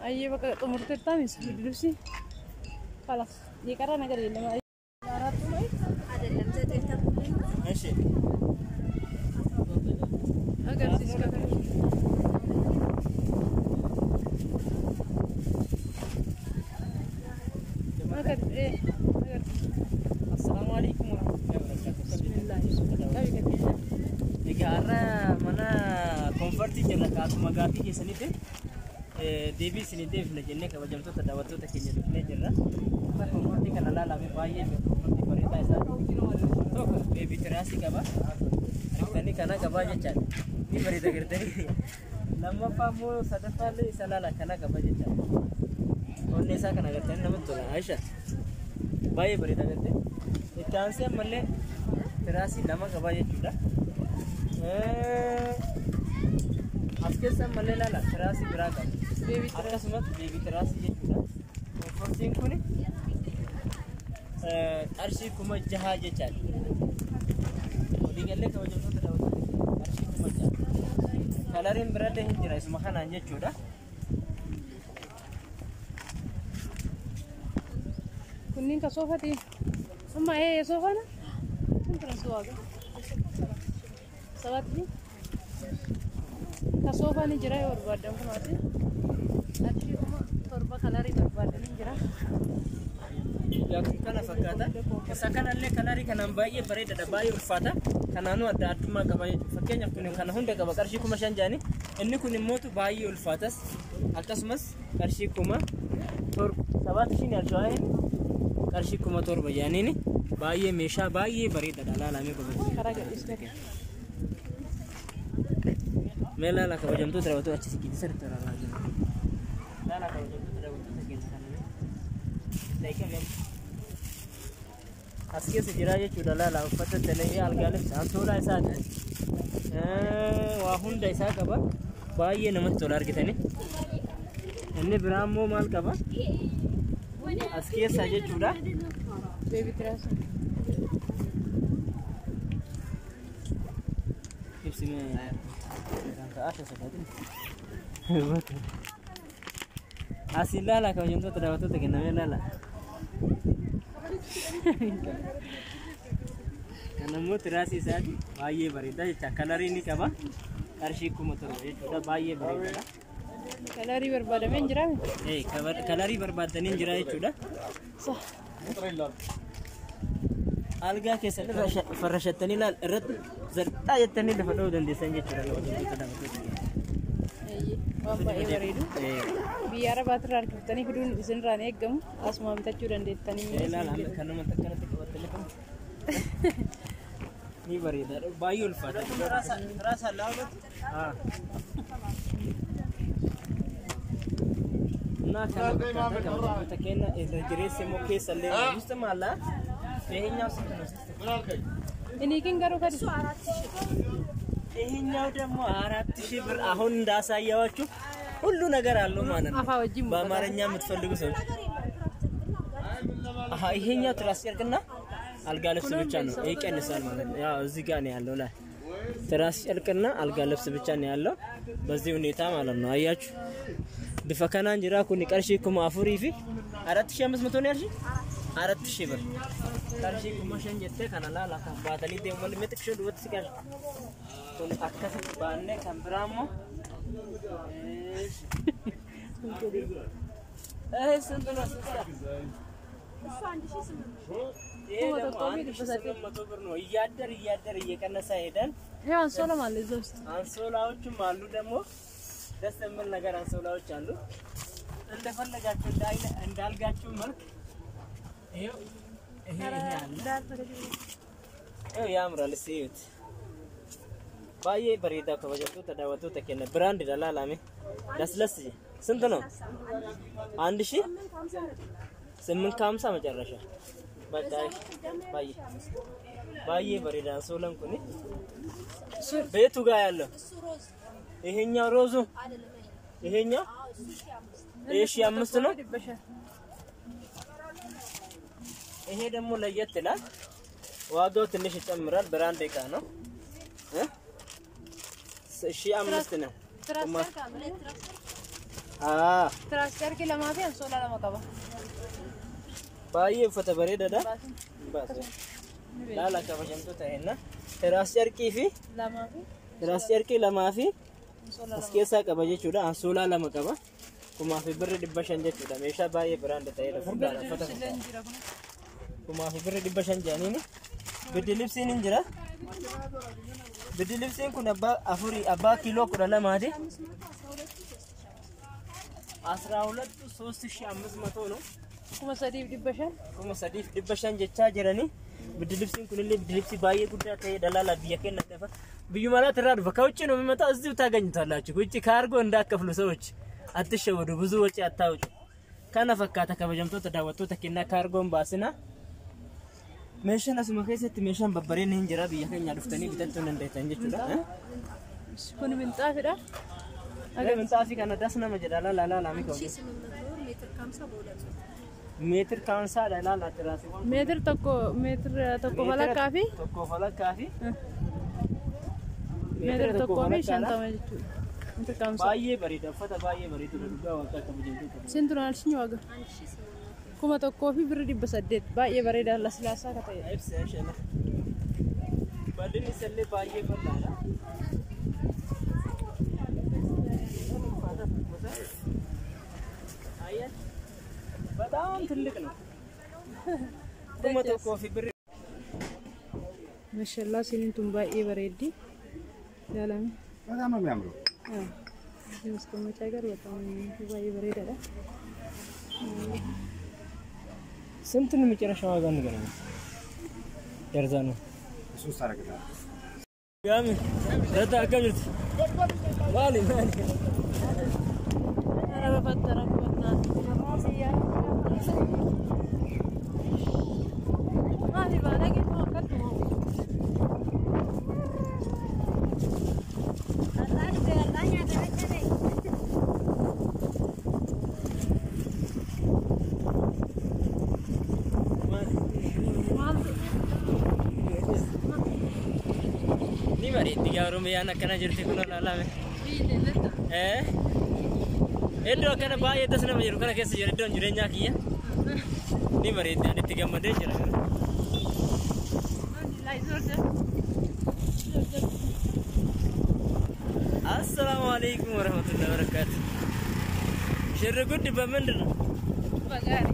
أيه بقى تمرت التامس بدرسي خلاص يكرر نقدر يلما ماشي أقدر تسكت أقدر إيه أقدر السلام عليكم ورحمة الله وبركاته. بسم الله إجارة منا كونفرتي جل كاتو مغاتي كيسنيته ديبي سنيته في الجنة كوجمتو تداوتو تكيني دكني جرا كونفرتي كنا لا لا بايه كونفرتي بريتا إسا تو بيبي تراسي كبا ركتني كنا كبا جتان دي بريتا كرتني لما فامو سدفالي سلالا كنا كبا جتان ونسا كنا كرتني نمتولا عائشة بايه بريتا كرتني التانسي ملة تراسي لما كبا جتولا Askeessa malee laala tiraasii biraa qabu. Akkasumas beebii tiraasii jechuudha. Konfortiin kuni qarshii 6,000 jechaadha. Waliigallee kabajamtoota daawwattoota qarshii 6,000. Kalariin biraallee hin jira isuma kanaan jechuudha. Kunniin ka soofati amma soofana kun tira suwaaga sabatti ka soofani jira yoo barbaadan kunaati achi kuma torba kalarii barbaadan jira kana fakkaata isa kanallee kalarii kanaan baay'ee bareedaadha baay'ee ulfaata kanaanuu adda addummaa qaba fakkeenyaaf kun kana hunda qaba qarshii 5,000 jaani inni kun immoo baay'ee ulfaatas akkasumas qarshii 7,000 alshaa'ee qarshii 7,000 jaaniini baay'ee meeshaa baay'ee bareedaadha laalamee gobatee karaa gadhiisne mela la kabajamtoota daawwattoota achi siqiti sirriitti waraabaa jiru. Laala kabajamtoota daawwattoota keessa kananii daa'ikam as keessa jiraa jechuudha laala uffata dalee algaalee ansoolaa isaati. Waa hunda isaa qaba baay'ee namatti tola argitanii. Inni biraa immoo maal qaba? As keessa jechuudha. beebii tiraasii ibsimee Asha sakatin. Asilala kabajamtoota daawwattoota kennamee laala. Kanammoo tiraasii isaati baay'ee bareeda jecha kalarii ni qaba qarshii 7,000 jechuudha baay'ee bareedaadha. kalarii barbaadamee jira Kalarii barbaadanii jira jechuudha. Algaa keessatti farrashattanii laal irratti zarxaa jettanii lafa dha'uu dandeessan jechuudha kabajamtoota daawwattoota. waan baay'ee bareedu biyya arabaatirraa argattanii fiduun isinirraan eeggamu asuma bitachuu dandeettanii laala kan namatti akkanatti qabattanii kan ni bareedaadha baay'ee ulfaata tiraasa laawwatu naa kan kabajamtoota kenna irra jireessa immoo keessa illee gusta maallaa ይሄኛው ስንት ነው? እኔ ግን ጋር ወደ ይሄኛው ደግሞ 4,000 ብር አሁን እንዳሳያችሁ ሁሉ ነገር አለው ማለት ነው። በአማርኛ የምትፈልጉ ሰዎች ይሄኛው ትራስ ጨርቅና አልጋ ልብስ ብቻ ነው ይቀንሳል ማለት ነው። ያው እዚህ ጋር ነው ያለው ላይ ትራስ ጨርቅና አልጋ ልብስ ብቻ ነው ያለው በዚህ ሁኔታ ማለት ነው። አያችሁ ድፈከናን ጅራ ኩኒ ቀርሺ ኩማ አፉሪ ፊ 4,500 ነው ያልሽ 4,000 ብር qarshii 5,000 jettee kana laala kan baatanii deemu malee meeqa kishoo duwwaatti si galu kun akkasitti baannee kan biraa immoo ስንት ነው እያደር እየቀነሰ ሄደን አንሶላ ማለት እዛ ውስጥ አንሶላዎችም አሉ ደግሞ ደስ የሚል ነገር አንሶላዎች አሉ እንደፈለጋችሁ እንዳልጋችሁ መልክ ይሄው ያምራል ሲዩት ባዬ በሬዳ kabajamtoota daawwattoota kenna ብራንድ ዳላላሜ ለስለስ ስንት ነው 1,850 መጨረሻ በቃ ባዬ በሬዳ ሶለን ኩኒ ቤቱ ጋር ያለው ይሄኛው ሮዙ ይሄኛው እሺ 5 ነው ይሄ ደግሞ ለየት ይላል ዋጋው ትንሽ ይጨምራል ብራንድ እቃ ነው እሺ 5 ነው Tiraas jarki lamaa fi ansoolaa lama qaba. Baay'ee uffata bareedaadha. Laala kabajamtoota henna. Tiraas jarkii fi tiraas jarkii lamaa fi as keessaa qaba jechuudha. Ansoolaa lama qaba. Kumaa fi birri 500 jechuudha. Meeshaa baay'ee biraanda ta'edha. Furdaadha uffata. Kumaa fi birri 500 jedhaniini. Biddi libsiin hin jira. Biddi libsiin kun abbaa kiiloo 12 12,3500 ነው። kuma sadiif 500. Kuma sadiif 500 jechaa jiranii. Biddi libsiin kunillee biddi libsii baay'ee guddaa ta'e dalaala biyya keenya ta'e biyyu malaat irraa dhufa ከውጭ ነው የሚመጣው እዚሁ ታገኙታላችሁ። ውጭ ካርጎ እንዳከፍሉ ሰዎች አትሸወዱ። ብዙ ወጪ አታውጡ። ከነ ፈካታ ከበጀምቶታ ዳወቶታ ከና ካርጎን ባስና meeshaan asuma keessatti meeshaan babbareen hin jira biyya keenya dhuftanii bitachuun dandeettan jechuudha. Kun minxaafidha. Aga minxaafi kana das nama jedha laala laami ka'u. Meetir kaansaa laala tiraasi. Meetir tokko falakkaa fi meetir tokko fi 50 jechuudha. Meetir kaansaa. Baay'ee bareeda uffata baay'ee bareedu dhugaa waqtii akka bujjeentu. Sintu naalshinii waga. Kuma tokko fi birri 800 baay'ee bareeda laslaasaa ka ta'e. Bal'inni isallee baay'ee bal'aadha. በጣም ትልቅ ነው። kuma tokko fi birri. ማሻአላህ ሲኒንቱን baay'ee bareeddi. ያላም በጣም ነው የሚያምረው። ማስቀመጫ ጋር በጣም baay'ee bareedaadha. ስንት ነው መጨረሻ ዋጋ ንገረኝ። ደርዘኑ እሱ ሳረግታ ያም ለታ አቀብት ማሊ አረ በፈጠረ ወጣ ማሊ ባለጌ ተወከቱ tiga Oromiyaa akkana jirti kun laalame. Iddoo akkana baay'ee tas nama jiru kana keessa jira iddoon jireenyaa kiyya. Ni bareeddi ani itti gammadee jira. Assalamu alaikum warahmatullahi wabarakatuh. Shirri guddi bamindin. Bagari.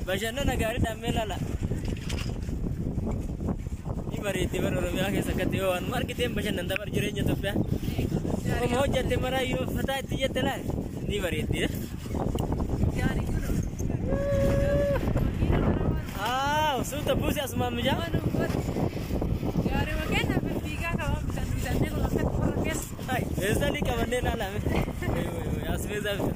Bashannana gaariidhaan mee laala. Bareeddi bara Oromiyaa keessa akkatti yoo waan margiteen bashannan dabar jireenya Itoophiyaa. Kuma hojjatte maraa yoo fataa itti jette laal ni bareeddi. Suuta buusii asumaan mijaa. Gaarii wakeen hafe fiigaa qabaa bitannee kun akka qorra keessa. Eessanii qabannee laalame. As meeshaa